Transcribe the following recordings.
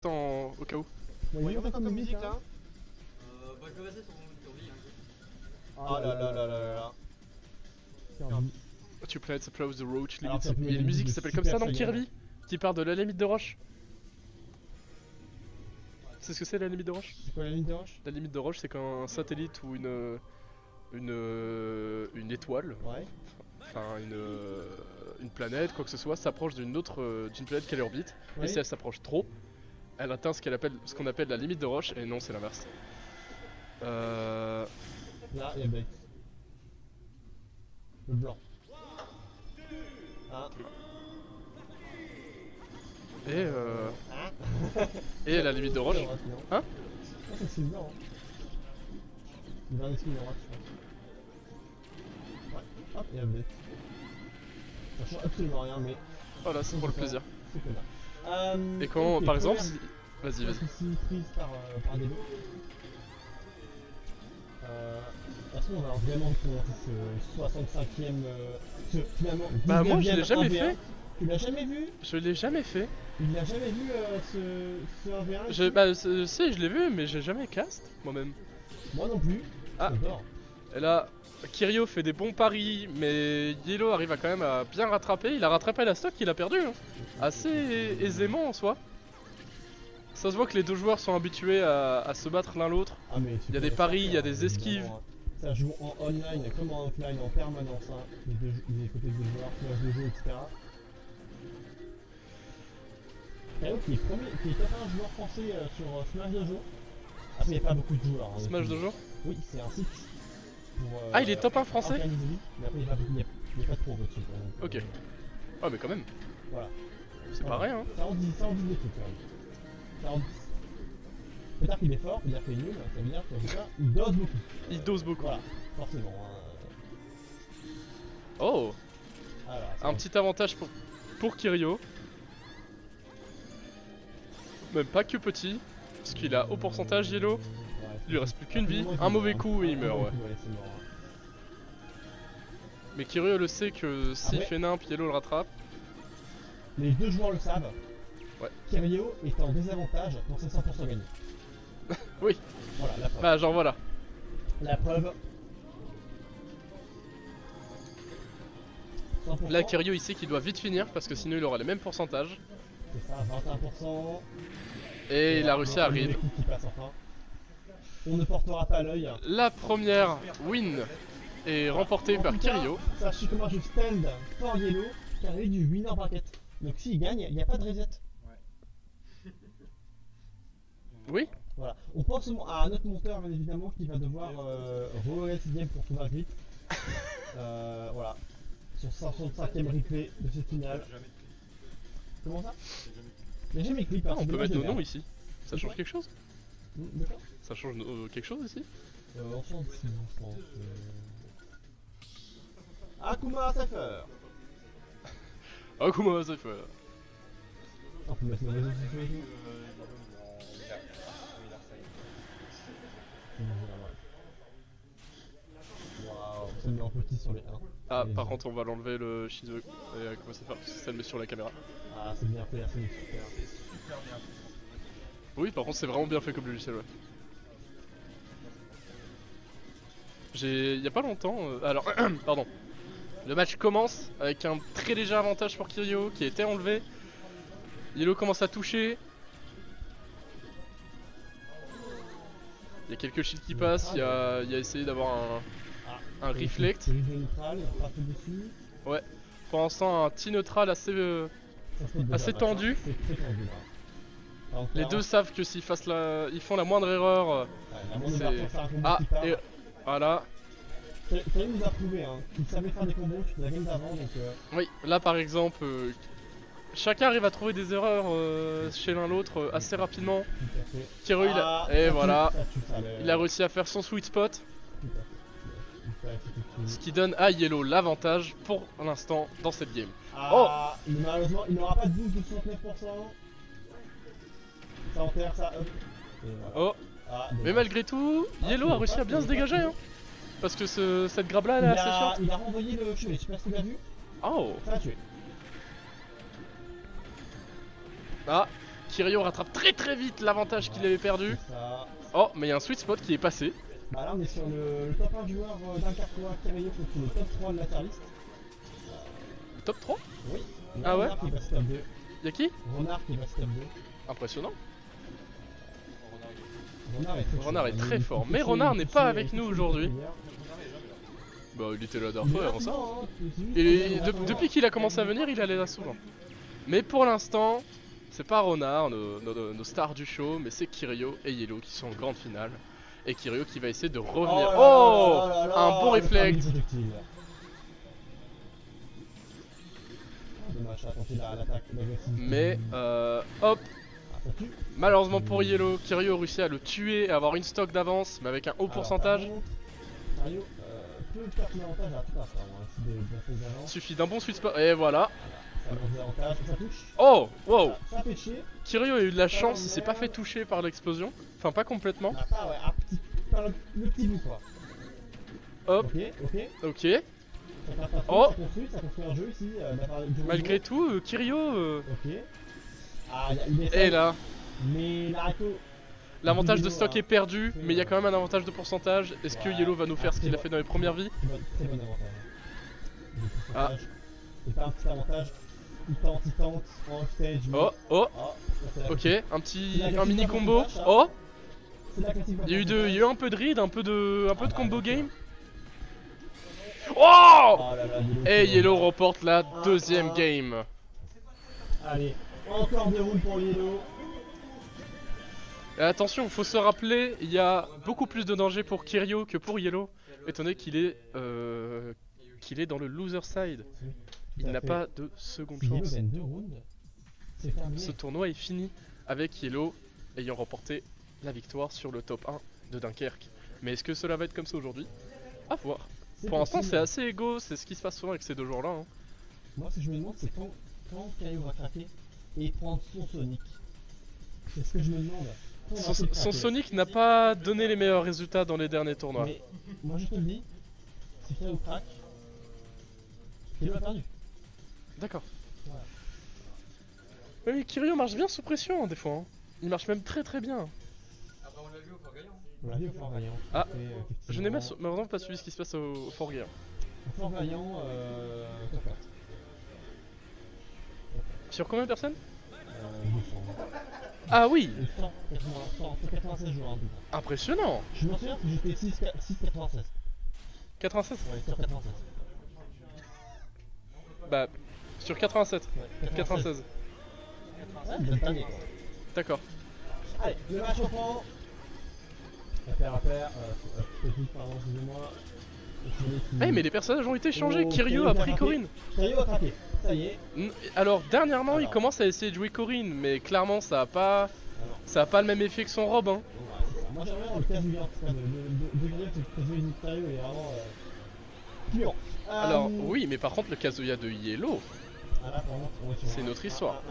au cas où. Ouais, on entend ta musique là. Bah je vais passer sur Lee. Ah là là là là là. Tu planets applause the roach Alors, limit. ça peut Il y a une être musique qui de s'appelle comme super ça dans Saiyan. Kirby qui part de la limite de roche. C'est ce que c'est la limite de roche? C'est quoi la ligne de roche? La limite de roche, c'est quand un satellite ou une étoile, Ouais. enfin une planète, quoi que ce soit, s'approche d'une planète qu'elle orbite. Ouais. Et si elle s'approche trop, elle atteint ce qu'on appelle la limite de roche. Et non, c'est l'inverse. Là, il y a Bex. Le blanc. Hein? Et Hein? et la limite de roche. Hein? Ah, c'est le blanc. Hein. Il va rester une droite, je crois. Ouais. Hop, il y a Bex. Ça change absolument rien, mais. Voilà, c'est pour le plaisir. C'est que là. Et quand, ok, par exemple, première- vas-y, vas-y. Ici, prise par des lots. De toute façon, on va vraiment commencer ce 65ème. Finalement. Bah, moi, je l'ai 19e jamais 1v1. fait. Tu l'as jamais vu? Je l'ai jamais fait. Il n'a jamais vu ce 1v1 ici? Bah, si, je l'ai vu, mais j'ai jamais cast moi-même. Moi non plus. Ah. J'adore. Et là, Kiryu fait des bons paris, mais Yellow arrive à quand même à bien rattraper. Il a rattrapé la stock qu'il a perdu, hein. Assez aisément en soi. Ça se voit que les deux joueurs sont habitués à se battre l'un l'autre. Ah, mais Il y a des paris, il y a des esquives. Ça joue en online comme en offline en permanence. Hein. Les côtés des joueurs, flash de jeu, etc. Kaio qui est top 1 joueur français sur Smash Dojo. Ah, mais il n'y a pas beaucoup de joueurs. Hein, Smash donc, Dojo. Oui, c'est un site. Pour, Ah, il est top 1 français? organiser, oui. Mais après, il n'y a pas trop au-dessus. Ok. Ah, mais quand même, Voilà. c'est pas rien, hein. Ça en dit des trucs quand même. Ça en dit. Peut-être qu'il est fort, peut-être qu'il est nul, ça veut dire qu'en tout cas, il dose beaucoup. Il dose beaucoup. Voilà, forcément. Oh, Voilà, un petit avantage pour Kiryu. Même pas que petit, parce qu'il a haut pourcentage Yellow. Il lui reste plus qu'une vie, un mauvais coup et il meurt, ouais. C'est mort. Mais Kiryu le sait que s'il ouais. fait nimp, Yellow le rattrape. Les deux joueurs le savent. Ouais. Kiryu est en désavantage quand c'est 100% gagné. Oui. Voilà, la preuve. Bah, genre voilà. La preuve. 100%. Là, Kiryu il sait qu'il doit vite finir parce que sinon il aura les mêmes pourcentages. C'est ça, 21%. Et il a réussi à arriver. arriver. Qui passe enfin. On ne portera pas l'œil. La première win est remportée En par tout cas, Kiryu. Sachez comment je stand for Yellow, car il y a du winner bracket. Donc s'il gagne, il n'y a pas de reset. Oui. Voilà. On pense à un autre monteur, bien évidemment, qui va devoir relancer ce game pour tout va vite. Voilà. Sur 65ème replay de cette finale. Comment ça? Il n'y a jamais clip. Ah, on peut mettre nos noms ici. Ça change quelque chose? D'accord. Ça change quelque chose ici? On s'en fout, je pense. Akuma Cypher. Akuma Cypher. On peut mettre nos réseaux sociaux et tout. Waouh, ça met en petit sur les 1. Ah, par contre, on va l'enlever le Shizu. Et Akuma Cypher, parce que ça le met sur la caméra. Ah, c'est bien fait, c'est super. Oui, par contre, c'est vraiment bien fait comme logiciel, ouais. Il y a pas longtemps. Alors, pardon. Le match commence avec un très léger avantage pour Kiryu qui a été enlevé. Yellow commence à toucher. Il y a quelques shields qui passent. Il y a essayé d'avoir un reflect. C'est neutral, il passe dessus. Ouais. Pour l'instant, un T-neutral assez tendu. C'est très tendu là. Alors, Les deux savent que s'ils font la moindre erreur, ah, et voilà. Ça nous a prouvé hein, qu'il savait faire des combos sur la game d'avant donc. Oui, là par exemple, chacun arrive à trouver des erreurs chez l'un l'autre assez rapidement. Kiryu, et voilà, il a réussi à faire son sweet spot. Ce qui donne à Yellow l'avantage pour l'instant dans cette game. Ah, oh, malheureusement, il n'aura pas de boost de 69%. Ça enterre ça, hop. Voilà. Oh, mais malgré tout, Yellow a réussi à bien se dégager. Hein. Parce que cette grab là, elle est assez chiante. Il a renvoyé le chevet, je sais pas si tu l'as vu. Oh. Ça l'a tué. Ah, Kiryu rattrape très vite l'avantage qu'il avait perdu. Ça. Oh, mais il y a un sweet spot qui est passé. Bah là on est sur le top 1 joueur d'un carquois Kiryu contre le top 3 de la tier list. Le top 3? Oui. Ah ouais? Renard qui passe top 2. Y'a qui? Renard qui passe top 2. Impressionnant. Renard est très fort, mais Renard n'est pas avec nous aujourd'hui. Bah il était là dernière fois avant ça. Et depuis qu'il a commencé à venir, il allait là souvent. Mais pour l'instant, c'est pas Renard, nos stars du show, mais c'est Kiryu et Yellow qui sont en grande finale. Et Kiryu qui va essayer de revenir. Oh, un bon réflexe. Mais hop. Malheureusement pour Yellow, Kiryu a réussi à le tuer et avoir une stock d'avance, mais avec un haut pourcentage. Suffit d'un bon sweet spot. Et voilà. Oh, wow. Kiryu a eu de la chance, il s'est pas fait toucher par l'explosion. Enfin, pas complètement. Le petit bout quoi. Hop. Ok. Oh. Malgré tout, Kiryu. Et là. Mais l'avantage de stock est perdu, mais il y a quand même un avantage de pourcentage. Est-ce que Yellow va nous faire ce qu'il a fait dans les premières vies? Très bon avantage. Ah. C'est pas un petit avantage. Il tente en stage. Oh. Ok, un mini combo. Oh. Il y a eu un peu de read, un peu de combo game. Oh. Et Yellow remporte la deuxième game. Allez, encore des rounds pour Yellow. Et attention, faut se rappeler, il y a beaucoup plus de danger pour Kiryu que pour Yellow, étant donné qu'il est dans le loser side. Il n'a pas de seconde chance. Ce tournoi est fini avec Yellow ayant remporté la victoire sur le top 1 de Dunkerque. Mais est-ce que cela va être comme ça aujourd'hui? À voir. Pour l'instant, c'est assez égaux, c'est ce qui se passe souvent avec ces deux joueurs-là. Hein. Moi, ce que je me demande, c'est quand Kiryu va craquer et prendre son Sonic. C'est ce que je me demande. Son Sonic n'a pas donné les meilleurs résultats dans les derniers tournois. Mais moi je te le dis, si Kiryu craque, Kiryu a perdu. D'accord. Voilà. Oui, mais Kiryu marche bien sous pression hein, des fois. Hein. Il marche même très bien. Ah bah on l'a vu au Fort Gaillon. On l'a vu au Fort Gaillon. Ah, je n'ai malheureusement pas suivi ce qui se passe au Fort Gaillon. Au Fort Gaillon, sur combien de personnes? 200. Ah oui. 196 joueurs en tout. Impressionnant. Je me souviens que j'étais 6,96. 96? Ouais, sur 96. Bah, sur 87. Ouais, 96. Ouais, bien tanné quoi. D'accord. Allez, le match reprend. Affaire à pair, pardon, excusez-moi. Eh mais les personnages ont été changés, Kiryu a pris Corrin. Kiryu a craqué, ça y est. Alors dernièrement il commence à essayer de jouer Corrin, mais clairement ça a pas le même effet que son robe hein. Moi j'aimerais le Kazuya en tout cas, de Kazuya Kiryu est vraiment puant. Alors oui mais par contre le Kazuya de Yellow, c'est notre histoire.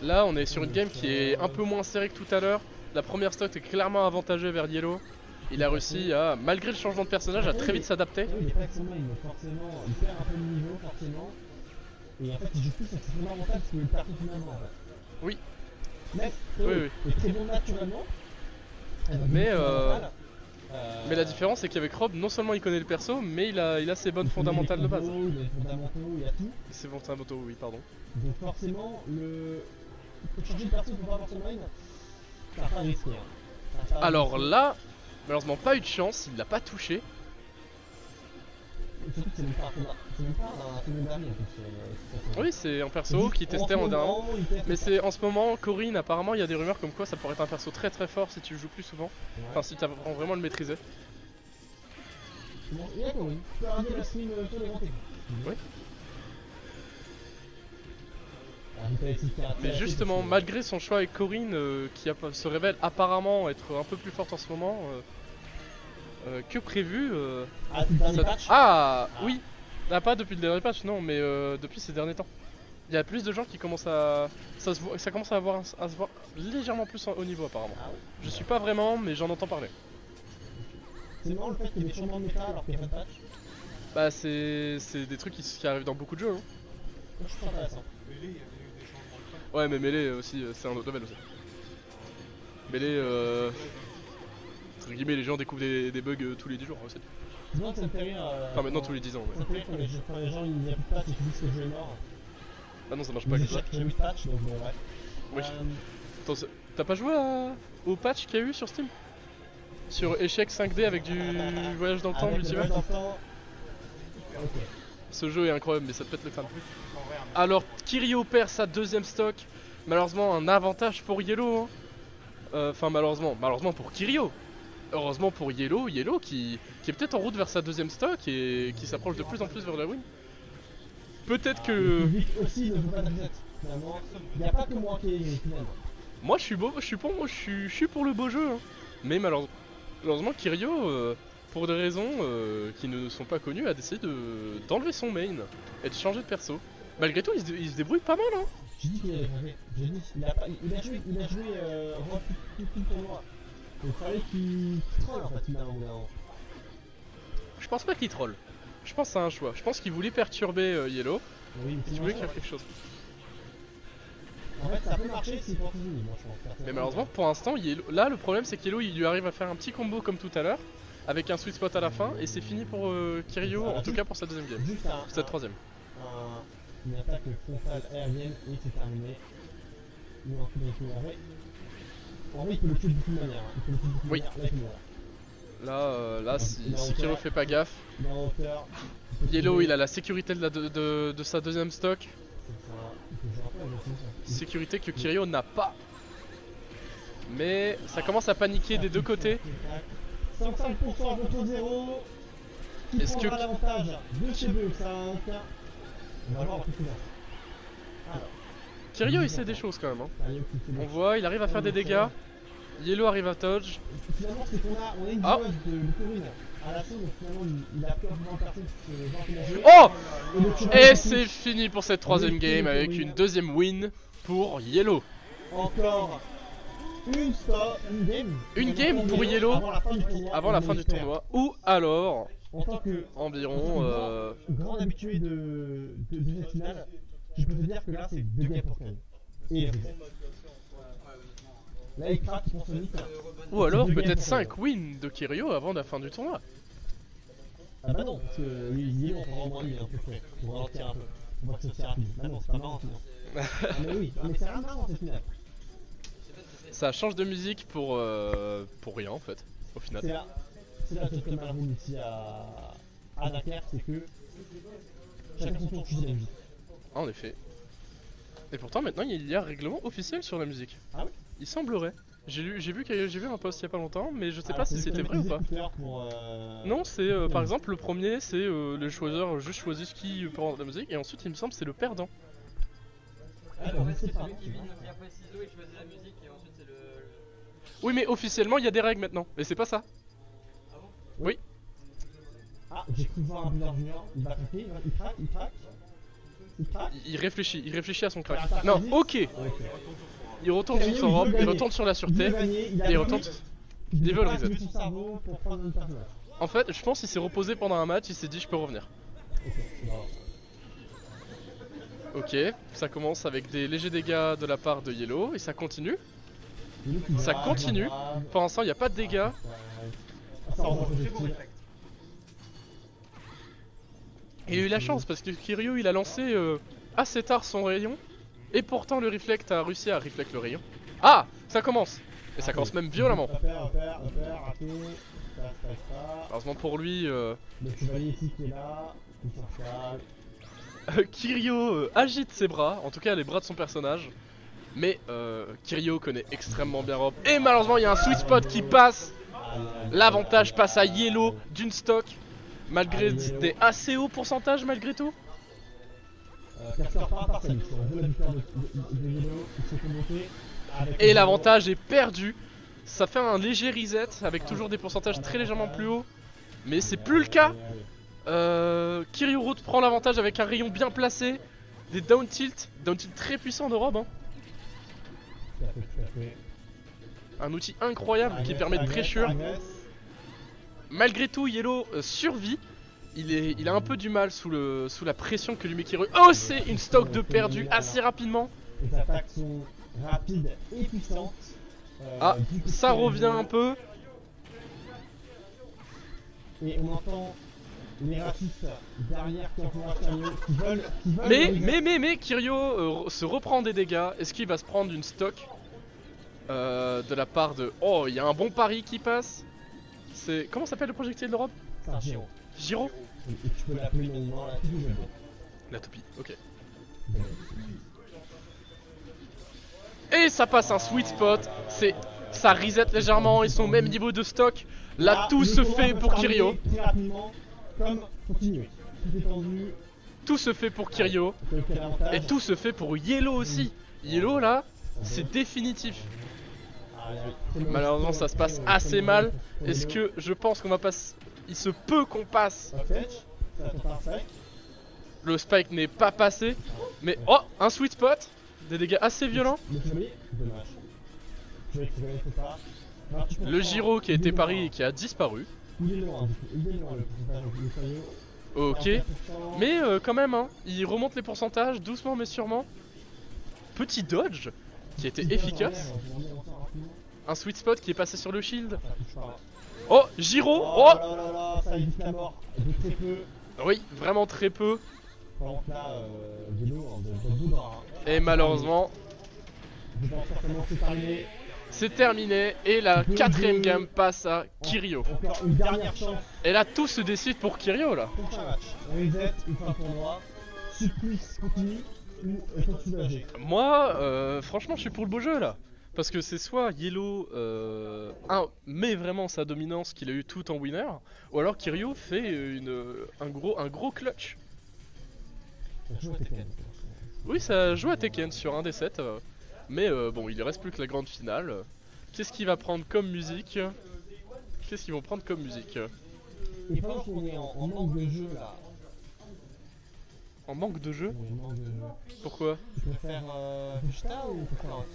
Là on est sur une game qui est un peu moins serrée que tout à l'heure. La première stock est clairement avantagée vers Yellow. Il a réussi à, malgré le changement de personnage, à très vite s'adapter. Il est pas avec son main, forcément, il perd un peu de niveau, forcément. Et en fait, il joue plus avec ses fondamentales parce qu'il perd finalement. En fait. Oui. Mais, oui. il est très bon naturellement. Mais la différence, c'est qu'avec Rob, non seulement il connaît le perso, mais il a ses bonnes fondamentales de base. Il a les fondamentaux, il a tout. Ses fondamentaux, oui, pardon. Donc forcément, pour changer de perso pour pas avoir son main, ça va pas risqué. Alors là, malheureusement pas eu de chance, il l'a pas touché. Surtout que c'est même pas un film dernier en plus. Oui, c'est un perso qui testait en dernier. Mais c'est en ce moment, Corrin, apparemment il y a des rumeurs comme quoi ça pourrait être un perso très fort si tu le joues plus souvent. Enfin, si tu apprends vraiment à le maîtriser. Il y a Corrin, tu peux regarder le stream sur les grands écrans. Oui. Ah, mais justement, malgré son choix avec Corrin, qui se révèle apparemment être un peu plus forte en ce moment que prévu. Oui, pas depuis le dernier patch, non, mais depuis ces derniers temps. Il y a plus de gens qui commencent à. Ça commence à se voir légèrement plus au niveau apparemment. Je suis pas vraiment, mais j'en entends parler. C'est marrant le fait qu'il y ait des changements de méta alors qu'il n'y a pas de patch. Bah, c'est des trucs qui arrivent dans beaucoup de jeux. Hein. Moi je trouve ça intéressant. Ouais, mais mêlée aussi, c'est un autre level aussi. Mêlée, entre guillemets, les gens découvrent des bugs tous les 10 jours aussi. Sinon, ça me fait rire. Enfin, maintenant tous les 10 ans. Ça me fait rire quand les gens ils n'y a plus de patch et qu'ils disent que le jeu est mort. Ah non, ça marche pas comme ça. J'ai eu de patch donc ouais. Oui. Attends, t'as pas joué au patch qu'il y a eu sur Steam? Sur échec 5D avec du voyage dans le temps, multivers. Ok. Ce jeu est incroyable, mais ça te pète le crâne. Alors, Kiryu perd sa deuxième stock. Malheureusement, un avantage pour Yellow. Hein. Enfin, malheureusement pour Kiryu. Heureusement pour Yellow qui est peut-être en route vers sa deuxième stock et qui s'approche de plus en plus vers la win. Peut-être que. Le public aussi ne veut pas de reset. Finalement, il n'y a pas que moi qui est finalement. Moi, je suis pour le beau jeu. Hein. Mais malheureusement, Kiryu, pour des raisons qui ne sont pas connues, a décidé d'enlever son main et de changer de perso. Malgré tout, il se débrouille pas mal. Hein. J'ai dit qu'il allait changer. J'ai dit, il a joué tout le tournoi. Il fallait qu'il troll en fait finalement. Je pense pas qu'il troll. Je pense que c'est un choix. Je pense qu'il voulait perturber Yellow. Oui, Et qu'il voulait qu'il fasse quelque chose. En fait, ça peut marcher si pour toujours, moi je pense. Mais malheureusement, pour l'instant, là le problème c'est qu'Yellow il lui arrive à faire un petit combo comme tout à l'heure, avec un sweet spot à la fin, et c'est fini pour Kiryu, en tout cas pour sa deuxième game. Cette troisième. Une attaque frontale aérienne et c'est terminé. Non, en vrai, il peut le tuer de beaucoup de manières. Il peut le tuer de beaucoup de manières. Là, il peut mourir. Là si Kiryu fait pas gaffe, Yellow il a la sécurité de sa deuxième stock. Sécurité que Kiryu n'a pas. Mais ça commence à paniquer des deux côtés. 55% contre 0. Qui prendra l'avantage de chez eux, ça a un cas. On va voir plus alors. Kiryu il sait des choses quand même. Hein. On voit, il arrive à faire des dégâts. Yellow arrive à dodge. Finalement, c'est qu'on a une dose de Corinne à la fin, donc finalement il a peur de voir personne se voir. Oh! Et c'est fini pour cette troisième game avec une deuxième win pour Yellow. Encore une game pour Yellow avant la fin du tournoi. Ou alors, en tant que environ grand habitué de cette finale, je peux te dire que là c'est 2 games pour Ken. Et là il craque pour Sonic. Ou alors peut-être 5 wins de Kiryu avant la fin du tournoi. Ah bah non, parce que Yellow on prend au moins lui un peu près, pour ralentir un peu. On voit que c'est rapide. Bah non, c'est pas marrant sinon. Mais oui, mais c'est rien marrant cette finale. Ça change de musique pour rien en fait, au final. C'est là que comme Malroom ici à Dakar, c'est que chacun son tour de la musique. En effet. Et pourtant maintenant il y a un règlement officiel sur la musique. Ah oui? Il semblerait. J'ai vu un post il y a pas longtemps, mais je sais pas si c'était vrai ou pas. Non, c'est par exemple le premier, c'est les choiseurs juste choisissent qui peut rendre la musique, et ensuite il me semble c'est le perdant. Ah bah c'est pas. Oui, mais officiellement il y a des règles maintenant, et c'est pas ça. Ah bon? Oui. Ah, j'ai cru voir un Blizzard Junior, il va craquer, il craque. Il réfléchit à son crack. Non, ok. Il retourne sur son robe, il retourne sur la sûreté, et il retourne. Il veut le reset. En fait, je pense qu'il s'est reposé pendant un match, il s'est dit je peux revenir. Ok, ça commence avec des légers dégâts de la part de Yellow, et ça continue. Ça continue. Pour l'instant, il n'y a pas de dégâts. Il a eu la chance parce que Kiryu il a lancé assez tard son rayon. Et pourtant le Reflect a réussi à reflect le rayon. Ah, ça commence. Et ça commence même violemment. Heureusement pour lui, Kiryu agite ses bras, en tout cas les bras de son personnage. Mais Kiryu connaît extrêmement bien Rob. Et malheureusement il y a un sweet spot qui passe. L'avantage passe à Yellow d'une stock. Malgré des assez hauts pourcentages malgré tout. Et l'avantage est perdu. Ça fait un léger reset avec toujours des pourcentages très légèrement plus hauts. Mais c'est plus le cas. Kiryu Root prend l'avantage avec un rayon bien placé. Des down tilt très puissants de Rob. Hein. Un outil incroyable qui permet de pressure. Malgré tout, Yellow survit. Il a un peu du mal sous la pression que lui met Kiryu. Oh, c'est une stock de perdu assez rapidement. Les attaques sont rapides et puissantes. Ah, Du coup, ça c'est revient le un jeu. peu. Et on entend les racistes derrière qui encouragent Kiryu, qui veulent Mais Kiryu se reprend des dégâts. Est-ce qu'il va se prendre une stock de la part de... Oh, il y a un bon pari qui passe. C'est... Comment s'appelle le projectile de Rob? C'est un Giro. Giro? Et tu peux l'appeler non, la toupie de La toupie, ok. Et ça passe un sweet spot. Ça reset légèrement, ils sont au même niveau de stock. Là, tout se fait pour Kiryu. Très rapidement, comme continuer. Tout est tendu. Tout se fait pour Kiryu. Quel avantage. Et tout se fait pour Yellow aussi. Yellow là, c'est définitif. Malheureusement ça se passe assez mal. Est-ce que je pense qu'on va passer... Il se peut qu'on passe. Le spike n'est pas passé. Mais oh, un sweet spot. Des dégâts assez violents. Le Giro qui a été pari et qui a disparu. Ok. Mais quand même hein, il remonte les pourcentages doucement mais sûrement. Petit dodge qui était efficace. Un sweet spot qui est passé sur le shield. Oh, Giro. Oh, ça évite la mort de très peu. oui, vraiment très peu. Pendant que là, Vélo, de bout d'or. Et malheureusement, Je pense certainement que c'est terminé. c'est terminé. Et la quatrième game passe à Kiryu. Encore une dernière chance. Et là, tout se décide pour Kiryu là. Prochain match. Reset, une fin de tournoi. Supplice continue ou est soulagé. Moi, franchement, je suis pour le beau jeu là. Parce que c'est soit Yellow met vraiment sa dominance qu'il a eu tout en winner, ou alors Kiryu fait un gros clutch. Oui, ça joue à Tekken sur un des 7. Mais bon, il ne reste plus que la grande finale. Qu'est-ce qu'il va prendre comme musique? Qu'est-ce qu'ils vont prendre comme musique? Et pendant qu'on est en manque de jeu là. En manque de jeu? Oui, manque de jeu. Pourquoi? Tu préfères Vegeta ou Kakarot?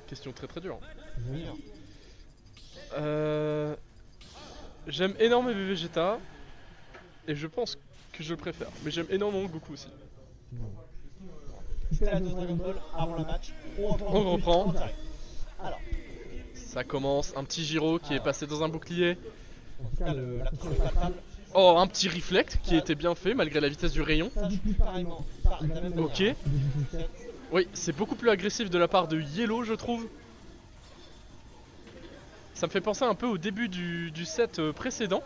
Question très très dure. Je veux dire. J'aime énormément Vegeta. Et je pense que je le préfère. Mais j'aime énormément Goku aussi. C'était la dose Dragon Ball avant le match. On reprend. En direct. Alors, Ça commence, un petit Giro qui est passé dans un bouclier. en tout cas, la pression est fatale. Oh, un petit reflect qui était bien fait malgré la vitesse du rayon. Ça joue plus pareillement. De la même manière, Ok. hein, de 17. Oui, c'est beaucoup plus agressif de la part de Yellow, je trouve. Ça me fait penser un peu au début du set précédent.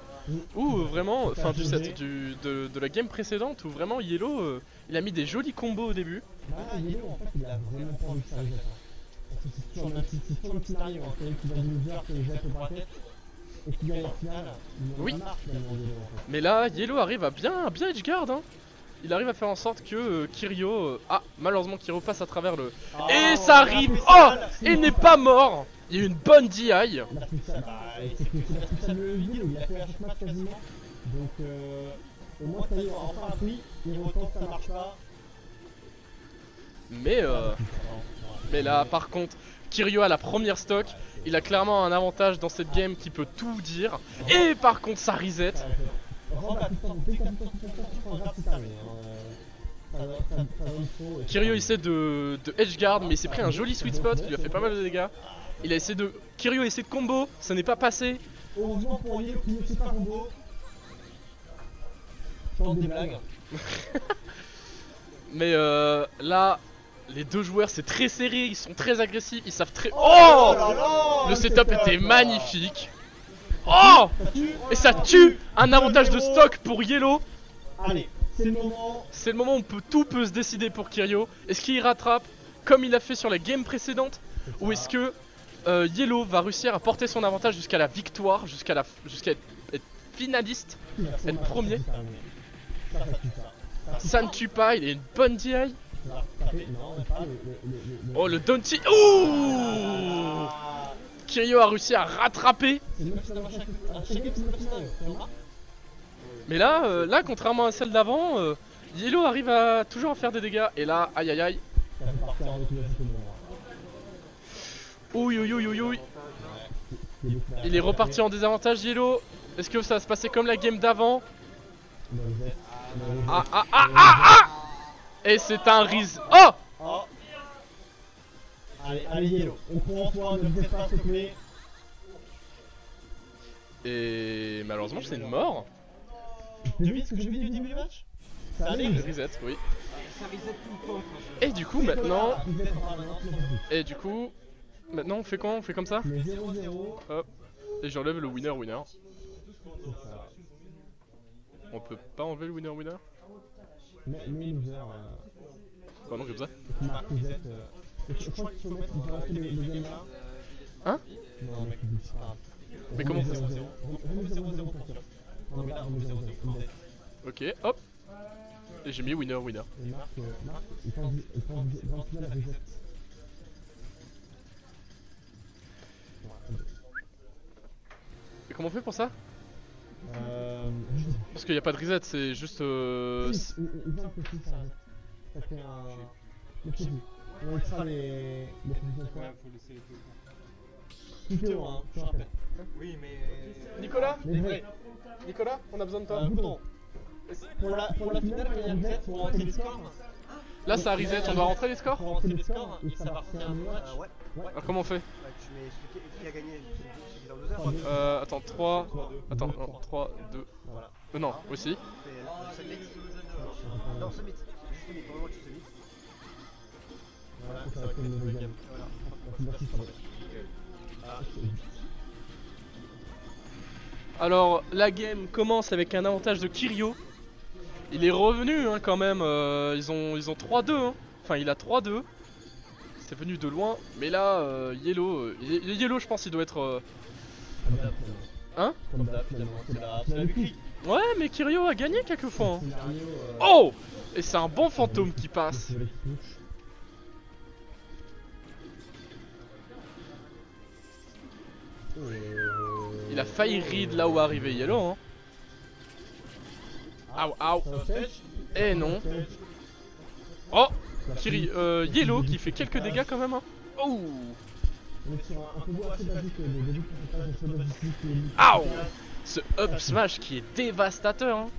Où vraiment, enfin du set, de la game précédente, où vraiment Yellow, il a mis des jolis combos au début. Bah là, Yellow, en fait, il a vraiment pas envie que ça rejette. Parce que c'est toujours le petit scénario, hein. Celui qui va du loser, qui jette le bracket, et qui gagne en finale. Il en a marre, finalement, Yellow, en fait. Mais là, Yellow arrive à bien edgeguard, hein. Il arrive à faire en sorte que Kiryu... Ah, malheureusement Kiryu passe à travers le... Et ça arrive. Oh, et n'est pas mort. Il y a eu une bonne DI. Il a fait ça, bah, c'est que c'est la spéciale de Yellow, il a fait à chaque match quasiment. Donc, au moins, ça y est, enfin un prix, il retente, ça marche pas. Mais là, par contre, Kiryu a la première stock. Il a clairement un avantage dans cette game qui peut tout dire. Et par contre, ça reset. Kiryu essaie de edgeguard, mais il s'est pris un joli sweet spot qui lui a fait pas mal de dégâts. Il a essayé de... Kiryu a essayé de combo, ça n'est pas passé. Heureusement pour Yellow qui ne sait pas combo. Tente des blagues. Mais là, les deux joueurs c'est très serré, ils sont très agressifs, ils savent très... Oh, le setup était magnifique. Oh, et ça tue. Un avantage de stock pour Yellow. Allez, c'est le moment. C'est le moment où tout peut se décider pour Kiryu. Est-ce qu'il rattrape comme il a fait sur la game précédente, ou est-ce que Yellow va réussir à porter son avantage jusqu'à la victoire, jusqu'à être finaliste, être premier? Ça ne tue pas, il a une bonne DI. Oh, le Downty. Ouh, Kiryu a réussi à rattraper. Mais là, contrairement à celle d'avant, Yellow arrive à toujours à faire des dégâts. Et là, aïe aïe aïe. Ouïe ouïe ouïe ouïe. Il est reparti en désavantage, Yellow. Est-ce que ça va se passer comme la game d'avant? Ah. Et c'est un Riz. Oh! Oh. Allez, Yellow. On croit en toi, ne vous êtes pas secoué. Et malheureusement, c'est une mort. Tu devines ce que j'ai vu du début du match? Ça arrive. Reset, oui. Ça reset tout le temps. Et du coup, maintenant. Reset, on parle maintenant, Et du coup. Maintenant, on fait quoi? On fait comme ça? le 0-0. Hop. Et j'enlève le winner. C'est ça. On peut pas enlever le winner. Mais loser. Bah non, comme ça. Marc reset. Je crois qu'il faut mettre les games là. Hein? Non, mec, il dit ça. Mais comment? Remets 0-0 pour sûr. Non, mais là, remets 0-0. Ok, hop. Et j'ai mis winner. Et Marc, il pense grand final à reset. Et comment on fait pour ça? Juste. Parce qu'il n'y a pas de reset, c'est juste. Il semble que si ça reset. Ça fait un. Le petit. On extra les positions de Ouais, faut laisser les deux. Tout est haut, hein, je te rappelle. Oui, mais. Nicolas? Les vrais. Nicolas, on a besoin de toi. Bouton. Pour la finale, quand il y a reset, pour rentrer les scores. Là, ça a reset, on doit rentrer les scores? Pour rentrer les scores, et ça va refaire un match. Ouais. Alors, comment on fait? Tu mets celui qui a gagné, celui qui est dans 2 heures. Attends, 3. Attends, 3, 2. Voilà. Non, aussi. C'est submit. Non, submit. Juste submit, pour le moment tu submit. Voilà, ça va être une nouvelle gamme. Voilà. Merci, Fabrice. Alors, la game commence avec un avantage de Kiryu. Il est revenu hein, quand même. Ils ont 3-2. Hein. Enfin, il a 3-2. C'est venu de loin. Mais là, Yellow. Yellow, je pense, il doit être. Hein? Comme d'hab, finalement, c'est la victoire. Ouais, mais Kiryu a gagné quelques fois. Hein. Scénario, Oh! Et c'est un bon fantôme qui passe. Il a failli read là où est arrivé Yellow. Hein. Aouh. Et non. Oh! Yellow qui fait quelques dégâts quand même. Hein. Oh! On est sur un combo assez basique de début de pourcentage entre logistique et... Aouh! Ce up smash qui est dévastateur. Hein.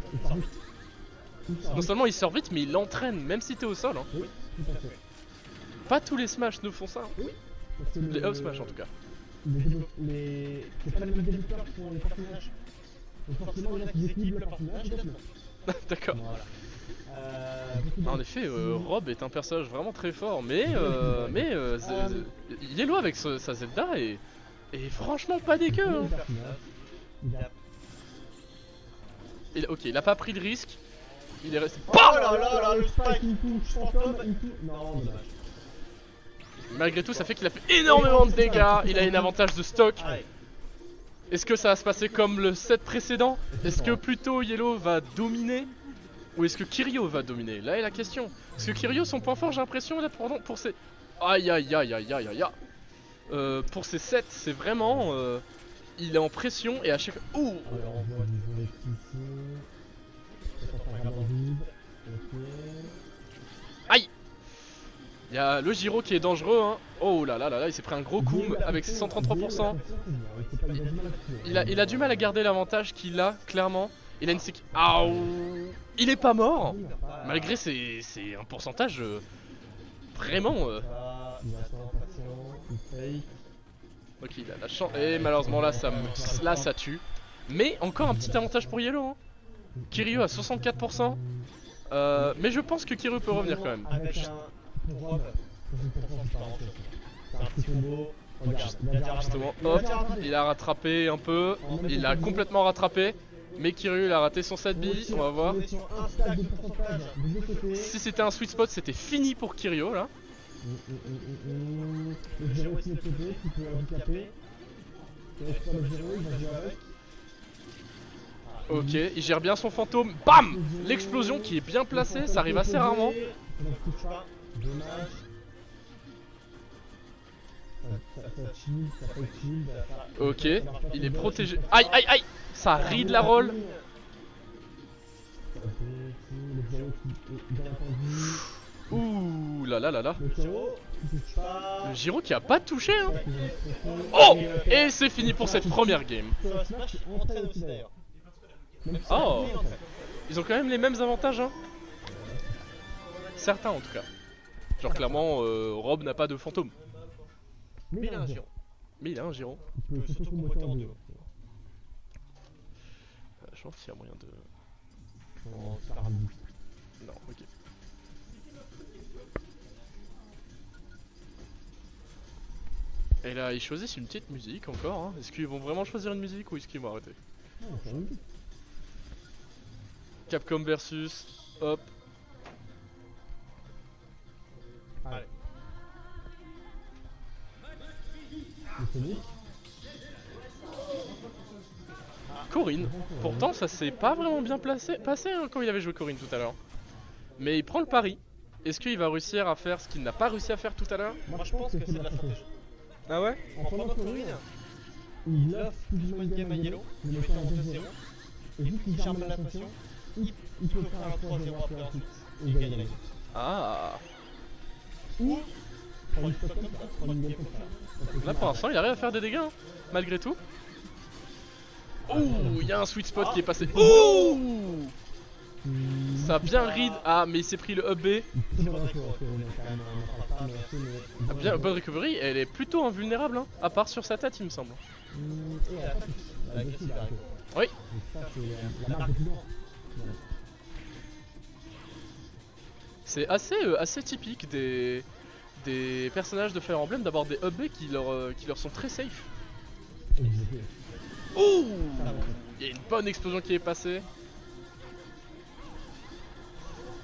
Non seulement il sort vite, mais il l'entraîne même si t'es au sol. Hein. Oui, tout à fait. Pas tous les smash ne font ça. Hein. Parce que Les up smash en tout cas. C'est pas les mêmes développeurs qui font les personnages. Donc forcément, il y en a qui équilibrent le personnage et d'autres non. D'accord. Voilà. En effet, Rob est un personnage vraiment très fort, mais Yellow avec sa Zelda est franchement pas dégueu. Hein. Ok, il a pas pris le risque. Il est resté. Oh là là, le spike il touche, fantôme il touche. Non, dommage. Malgré tout, ça fait qu'il a fait énormément de dégâts. Il a un avantage de stock. Est-ce que ça va se passer comme le set précédent? Est-ce que plutôt Yellow va dominer? Ou est-ce que Kiryu va dominer? Là est la question. Parce que Kiryu, son point fort, j'ai l'impression, là, pour ses... Aïe. Pour ses sets, c'est vraiment... il est en pression et à chaque... Ouh! Alors on voit du volet ici. Aïe! Il y a le Giro qui est dangereux, hein. Oh là, il s'est pris un gros coup avec ses 133%. Il a du mal à garder l'avantage qu'il a, clairement. Il a une séquence. Aouh! Il est pas mort! Malgré c'est un pourcentage vraiment. Ok, il a la chance. Et malheureusement là ça tue. Mais encore un petit avantage pour Yellow. Hein. Kiryu à 64%. Mais je pense que Kiryu peut revenir quand même. Justement, hop, il a rattrapé un peu. Il a complètement rattrapé. Mais Kiryu il a raté son set B, on va voir. Si c'était un sweet spot, c'était fini pour Kiryu là. Ok, il gère bien son fantôme. Bam! L'explosion qui est bien placée, ça arrive assez rarement. Ok, il est protégé. Aïe! Ça ride la roll. Ouh là. Le Giro qui a pas touché hein. Oh! Et c'est fini pour cette première game. Oh! Ils ont quand même les mêmes avantages hein. Certains en tout cas. Genre clairement, Rob n'a pas de fantôme. Mais Mais il a un giron. Mais il a un giron. Il peut s'auto-comboter en deux. Je pense qu'il y a moyen de... Oh, ça rame. Non, ok. Et là, ils choisissent une petite musique encore. Hein. Est-ce qu'ils vont vraiment choisir une musique ou est-ce qu'ils vont arrêter? Capcom versus... Hop. Allez. Le Sonic. Corinne. Pourtant, ça s'est pas vraiment bien passé hein, quand il avait joué Corinne tout à l'heure. Mais il prend le pari. Est-ce qu'il va réussir à faire ce qu'il n'a pas réussi à faire tout à l'heure? Moi je pense que c'est de la stratégie. Ah ouais? En prenant Corinne, Il il offre plus ou moins une game à Yellow, il le met en 2-0. Et vu qu'il charme la pression, il peut faire un 3-0 après ensuite et gagner la game. Ah. Ou prendre une spot comme ça, prendre une game comme ça. Là pour l'instant il arrive à faire des dégâts hein, malgré tout. Ouh, il y a un sweet spot qui est passé. Ouh, ça a bien read. Ah mais il s'est pris le up B. Ah, bien, bonne recovery, elle est plutôt invulnérable hein, à part sur sa tête il me semble. Oui. C'est assez typique des personnages de Fire Emblem d'avoir des up B qui leur sont très safe. Ouh, il y a une bonne explosion qui est passée.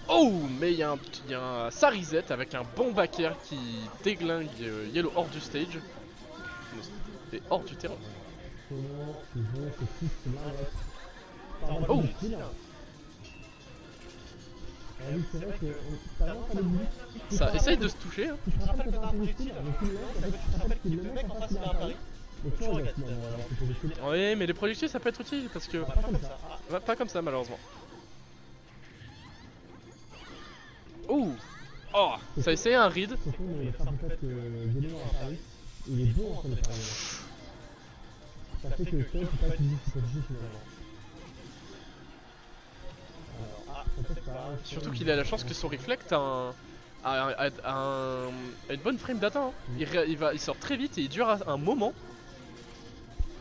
Oh, mais il y a un Sarizet avec un bon back air qui déglingue Yellow hors du stage. Et hors du terrain. Oh. Ça essaye de se toucher. Hein. Oui, mais les projectiles ça peut être utile parce que... Pas comme ça malheureusement. Oh, oh, ça a essayé un read. Il est bon entre les paris. Ça fait que le fait faut pas utiliser cette jeu finalement. Surtout qu'il a la chance que son reflect a une bonne frame data. Hein. Il sort très vite et il dure un moment.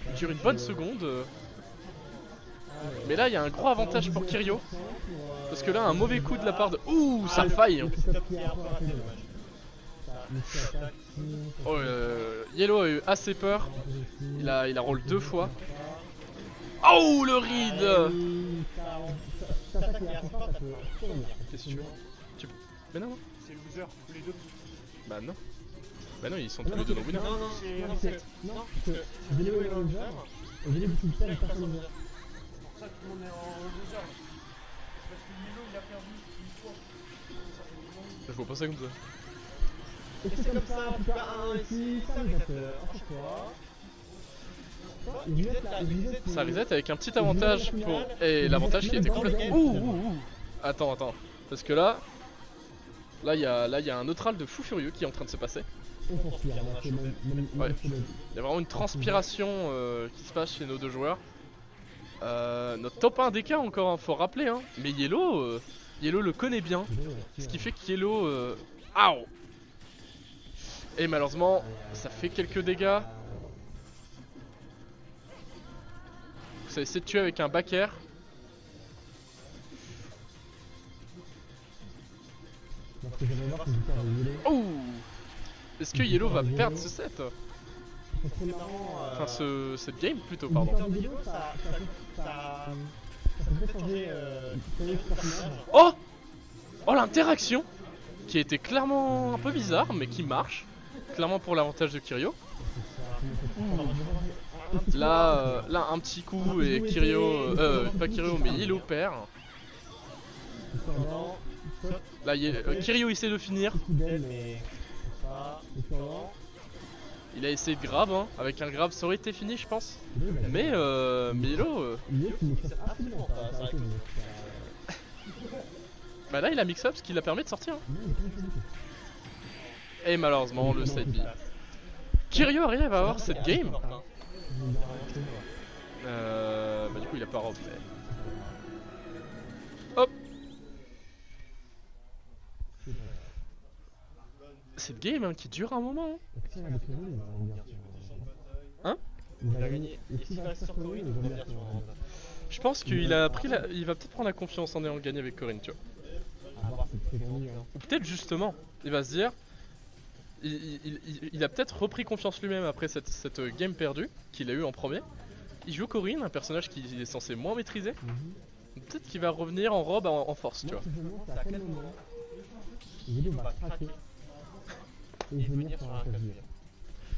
Il dure une bonne seconde. Mais là il y a un gros avantage pour Kiryu. Parce que là un mauvais coup de la part de... Ouh, ça faille hein. Oh, Yellow a eu assez peur. Il a roll 2 fois. Oh le read. Qu'est-ce que tu veux? Mais non. C'est loser, tous les deux. Bah non. Bah non, ils sont tous les deux dans winner. Non, c'est reset. Non, Yellow est loser. Et Yellow qui perd et personne loser. c'est pour ça que tout le monde est en loser. Parce que Yellow il a perdu une fois. Je vois pas ça comme ça. Et c'est comme ça, tu perds 1 ici, ça reset à chaque fois. Ça reset avec un petit avantage pour... Et l'avantage qui était complètement... Ouh. Attends. Parce que là il y a un neutral de fou furieux qui est en train de se passer. Ouais. Il y a vraiment une transpiration qui se passe chez nos deux joueurs. Notre top 1 DK encore, hein, faut rappeler. Hein. Mais Yellow le connaît bien. Ce qui fait que Yellow... Aouh. Et malheureusement, ça fait quelques dégâts. Ça essaie de tuer avec un back air. Ouh. Est-ce que Yellow va perdre ce set? Enfin cette game plutôt, pardon. Oh. Oh l'interaction qui a été clairement un peu bizarre mais qui marche. Clairement pour l'avantage de Kiryu. Là un petit coup et Kiryu, pas Kiryu mais Yellow perd. Là Kiryu essaie de finir. Il a essayé de grab hein. Avec un grab ça aurait été fini je pense. Mais Yellow bah là il a mix up ce qui l'a permis de sortir hein. Et malheureusement le side B. Kiryu arrive à avoir cette game. Bah du coup il a pas rob mais... Hop. cette game hein, qui dure un moment. Hein? Il va gagner. Et s'il va rester sur Corinne, il va revenir sur Ronda. Je pense qu'il a pris la... Il va peut-être prendre la confiance en ayant gagné avec Corinne, tu vois. À voir, c'est très connu. Ou peut-être justement, il va se dire... Il a peut-être repris confiance lui-même après cette game perdue qu'il a eu en premier. Il joue Corinne, un personnage qu'il est censé moins maîtriser. Peut-être qu'il va revenir en robe en force, tu vois. C'est à quel moment Yellow va craquer et venir sur un Kazuya.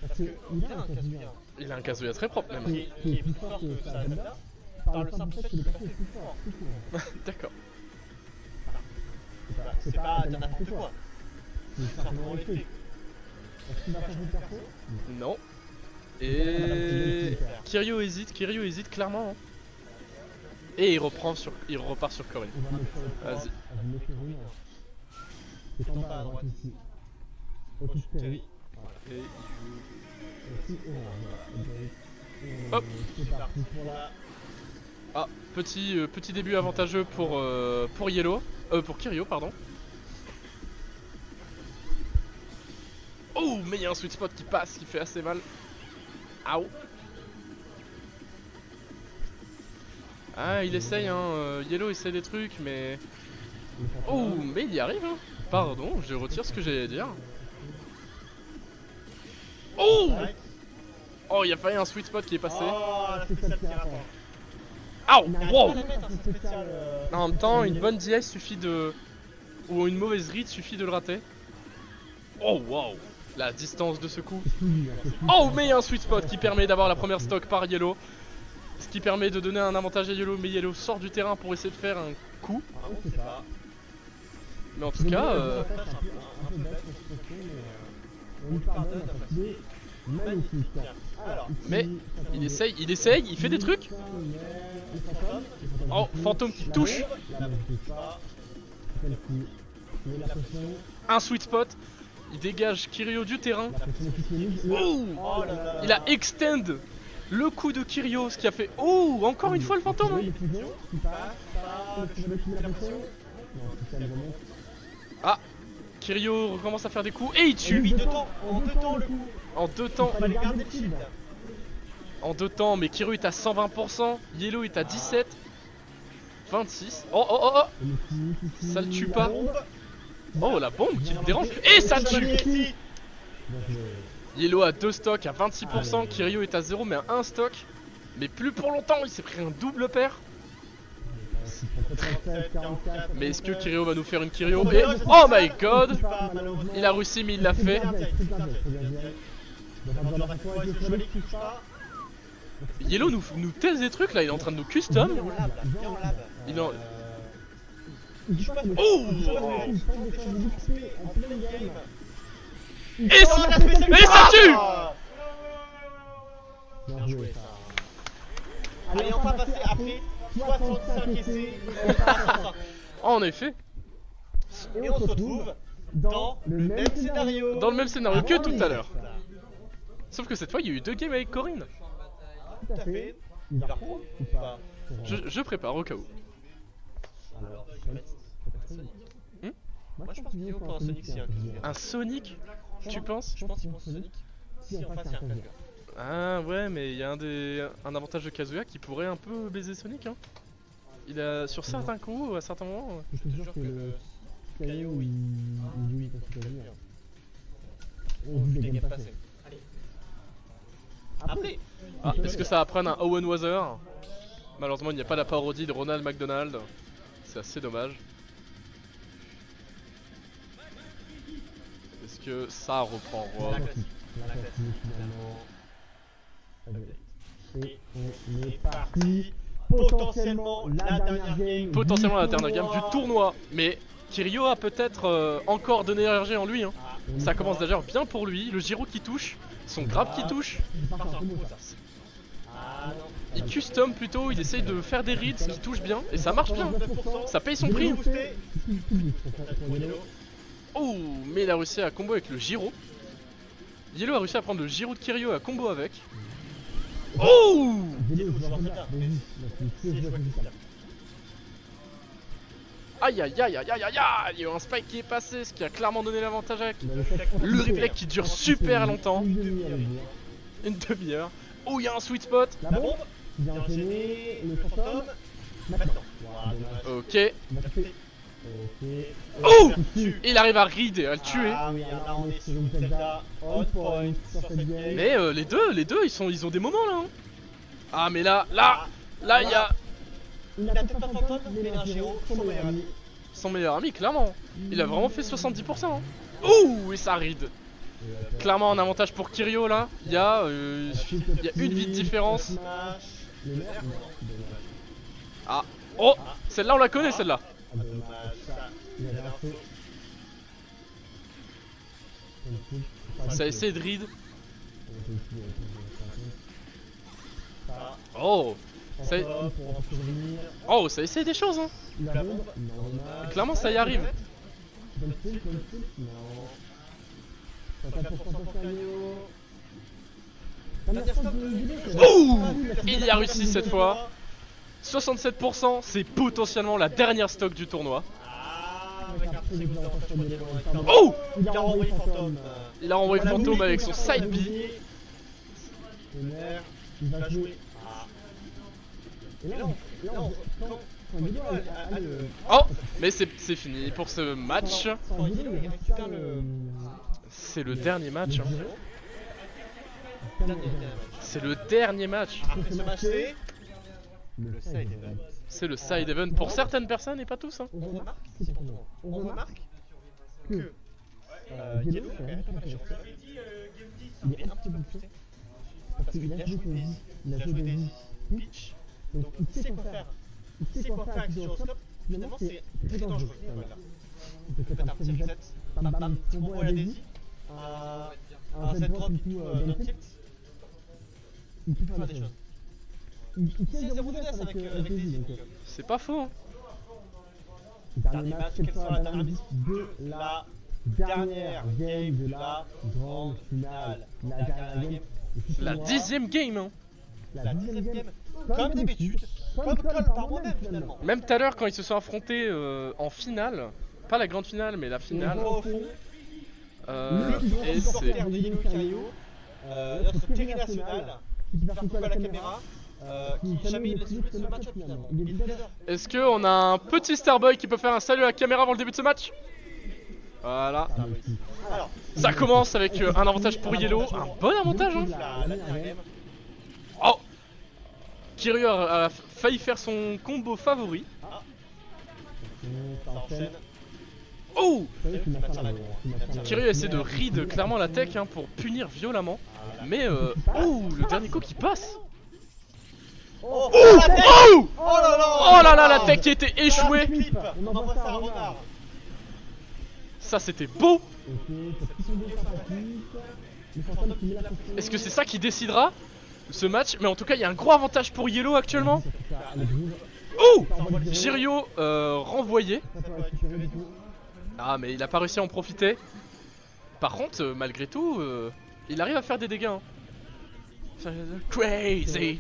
Parce qu'il a un Kazuya Il a un Kazuya très propre même. qui est plus fort que sa Zelda, par le simple fait que le perso est plus fort. D'accord. C'est pas n'importe quoi. C'est simplement les faits. Est-ce qu'il va changer de perso? Non. Et Kiryu hésite clairement. Hein. Et il repart sur Corinne. Vas-y. C'est en bas à droite ici. Au-dessus de Terry. Et Ici, hop. C'est parti pour la... Ah, petit début avantageux pour Yellow. Pour Kiryu, pardon. Oh, mais il y a un sweet spot qui passe, qui fait assez mal. Aouh. Ah, il essaye, hein. Yellow essaye des trucs, mais... Oh, mais il y arrive, hein. Pardon, je retire ce que j'allais dire. Oh! Oh, il y a failli un sweet spot qui est passé. Oh, la spéciale qui rattrape. Aouh! Wow! En En même temps, une bonne DI suffit de... Ou une mauvaise read suffit de le rater. Oh, wow! La distance de ce coup. Oh, mais il y a un sweet spot qui permet d'avoir la première stock par Yellow. Ce qui permet de donner un avantage à Yellow, mais Yellow sort du terrain pour essayer de faire un coup. Mais en tout cas... Mais il essaye, il fait des trucs. Oh, fantôme qui touche. Un sweet spot. Il dégage Kiryu du terrain. Oh, il a extend le coup de Kiryu, ce qui a fait... Oh, encore une fois le fantôme. Ah, Kiryu recommence à faire des coups et il tue. En deux temps. En deux temps, mais Kiryu est à 120%, Yellow est à 17, 26. Oh oh oh oh. Ça le tue pas. Oh, la bombe qui le dérange. Et ça le tue. Yellow a 2 stocks à 26%, Kiryu est à 0 mais à 1 stock. Mais plus pour longtemps, il s'est pris un double paire. Mais est-ce que Kiryu va nous faire une Kiryu? Et... Oh my god! Il a réussi mais il l'a fait. Yellow nous teste des trucs là, il est en train de nous custom. Il en... Oh! Et ça tue! Allez, on va passer après 65 essais. En effet. Et on se retrouve dans le même scénario. Dans le même scénario que tout à l'heure. Sauf que cette fois il y a eu 2 games avec Corinne. Tout à fait. Il va reprendre ou pas? Je prépare au cas où. Alors, moi je pense qu'il faut un Sonic si un Sonic, tu penses? Je pense qu'il faut un Sonic si en face il y a un Kazuya. Ah ouais, mais il y a un avantage de Kazuya qui pourrait un peu baiser Sonic, hein. Il a sur certains coups, à certains moments. Je te jure que le Kaio il joue contre Kazuya. On joue des games passés. Après, Ah, est-ce que ça va prendre un Owen Wather? Malheureusement, il n'y a pas la parodie de Ronald McDonald. C'est assez dommage. Est-ce que ça reprend Rob? La classique finalement. Et on est parti. Potentiellement la dernière game. Potentiellement la dernière game du tournoi. Mais Kiryu a peut-être encore de l'énergie en lui, hein. Ça commence d'ailleurs bien pour lui. Le gyro qui touche, son grab qui touche. Il custom plutôt, il essaye de faire des reads qui touchent bien. Et ça marche bien. Ça paye son prix. Oh, mais il a réussi à combo avec le gyro. Yellow a réussi à prendre le gyro de Kiryu à combo avec. Oh! Aïe aïe aïe aïe aïe aïe aïe. Il y a eu un spike qui est passé, ce qui a clairement donné l'avantage avec Il a fait le replay qui dure super longtemps. Une demi-heure, je veux dire. Une demi-heure. Oh, il y a un sweet spot. La bombe, il a enchaîné le fantôme. Maintenant. Voilà, dommage. Ok. Il va taper. Ok. Oh, Dessus. il arrive à read et à le tuer. Ah oui, là on est sur une Zelda on point sur cette game. Mais les deux ils ont des moments là. Hein. Ah mais là il y a Il n'a peut-être pas fantôme, mais il a un Giro, son meilleur ami. son meilleur ami clairement. Il a vraiment fait 70%. Hein. Ouh, et ça read. Clairement un avantage pour Kiryu là. Il y a une vie de différence. Le maire, non, Ah. Oh, celle-là on la connaît celle-là. dommage. Ça, il avait un feu. Ça a essayé de read. Oh. Ça... Oh, ça essaie des choses hein. La bombe, non, dommage. Clairement ça y arrive. Bonne cible, non. 50% pour Cario. Ouh, il y a réussi cette fois. 67%, c'est potentiellement la dernière stock du tournoi. Oh, il a renvoyé Fantôme. il a renvoyé Fantôme avec son side B. Il va jouer. Et là, Oh, mais c'est fini pour ce match. C'est le dernier match. Hein. C'est le dernier match. C'est le side event pour certaines personnes et pas tous. Hein. On remarque que Yellow, quand même, il est un petit peu poussé. Parce qu'il a joué des vies, il a joué des vies pitch, donc il sait quoi faire. Il sait quoi faire avec le gyroscope, finalement c'est très dangereux. Il peut faire un petit reset, bam bam, combo à la Daisy, un Z-drop et tout down tilt. Il peut faire des choses. Il tient 0 vitesse avec Daisy, donc... C'est pas faux. Hein. Dernier match, quel sera le dernier indice de la dernière game de la grande finale. La dernière game. La 10e game. Hein. La 10e game. Comme d'habitude. Comme par moi-même finalement. Même tout à l'heure quand ils se sont affrontés en finale, pas la grande finale mais la finale. Et c'est notre Terry national qui participe à la caméra. Qui jamais il laisse ce match finalement. Est-ce qu'on a un petit Starboy qui peut faire un salut à la caméra avant le début de ce match? Voilà. Alors, ça commence avec un avantage pour Yellow. Un bon avantage hein. Oh, Kiryu a failli faire son combo favori. Oh, Kiryu essaie de read clairement la tech hein, pour punir violemment. Mais oh, le dernier coup qui passe. oh, Oh là là, la tech qui a été échouée. On envoie ça à Renard. Ça c'était beau. Est-ce que c'est ça qui décidera ce match? Mais en tout cas il y a un gros avantage pour Yellow actuellement. Oh, Kiryu renvoyé. Ah mais il a pas réussi à en profiter. Par contre malgré tout il arrive à faire des dégâts hein. Crazy.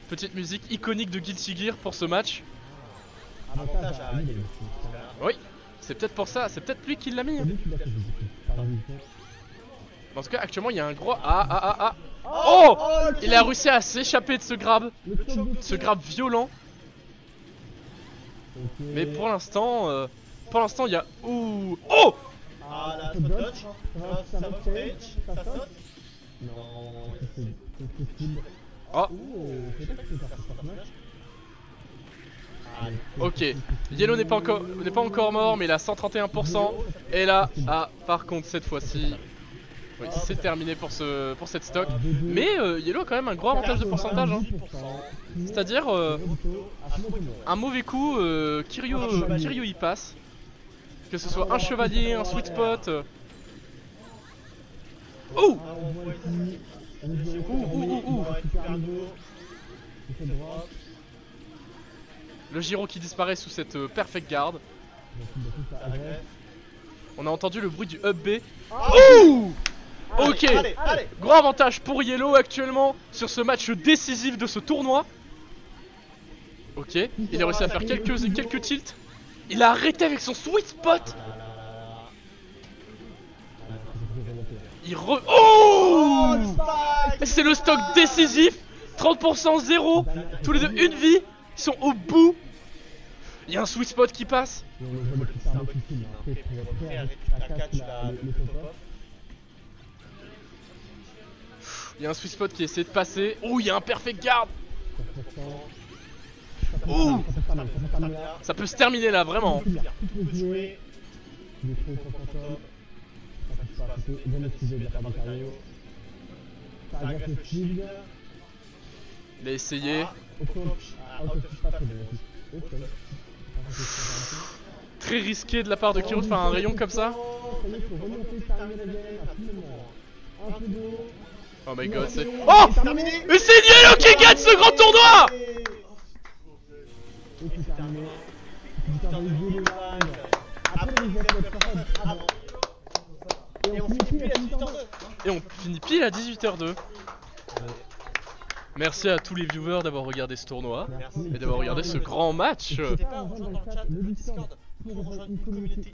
Petite musique iconique de Guilty Gear pour ce match. Oui, c'est peut-être pour ça, c'est peut-être lui qui l'a mis hein. En tout cas actuellement il y a un gros... Oh, il a réussi à s'échapper de ce grab. Ce grab violent. Mais pour l'instant il y a... Ouh. Oh. Ah là, spot dodge, ça va stage, ça saute. Non, c'est possible. Oh. Ok, Yellow n'est pas encore mort mais il a 131%. Et là, ah par contre cette fois-ci, oui, c'est terminé pour cette stock. Mais Yellow a quand même un gros avantage de pourcentage hein. C'est-à-dire un mauvais coup, Kiryu y passe. Que ce soit un chevalier, un sweet spot. Oh. Le gyro qui disparaît sous cette perfect guard. On a entendu le bruit du up B. Oh. Ok, gros avantage pour Yellow actuellement sur ce match décisif de ce tournoi. Ok, il a réussi à faire quelques tilts. Il a arrêté avec son sweet spot. Il re... Oh, c'est le stock décisif. 30% 0. Tous les deux une vie. Ils sont au bout. Il y a un sweet spot qui passe. Il y a un sweet spot qui essaie de passer. Oh, il y a un perfect guard. Oh, ça peut se terminer là, vraiment. Il a essayé. Très risqué de la part de Kiro de faire un rayon comme ça. Oh my god, c'est... Oh! Mais c'est Yellow qui gagne ce grand tournoi! Et on finit pile à 18h02. Merci à tous les viewers d'avoir regardé ce tournoi et d'avoir regardé ce grand match.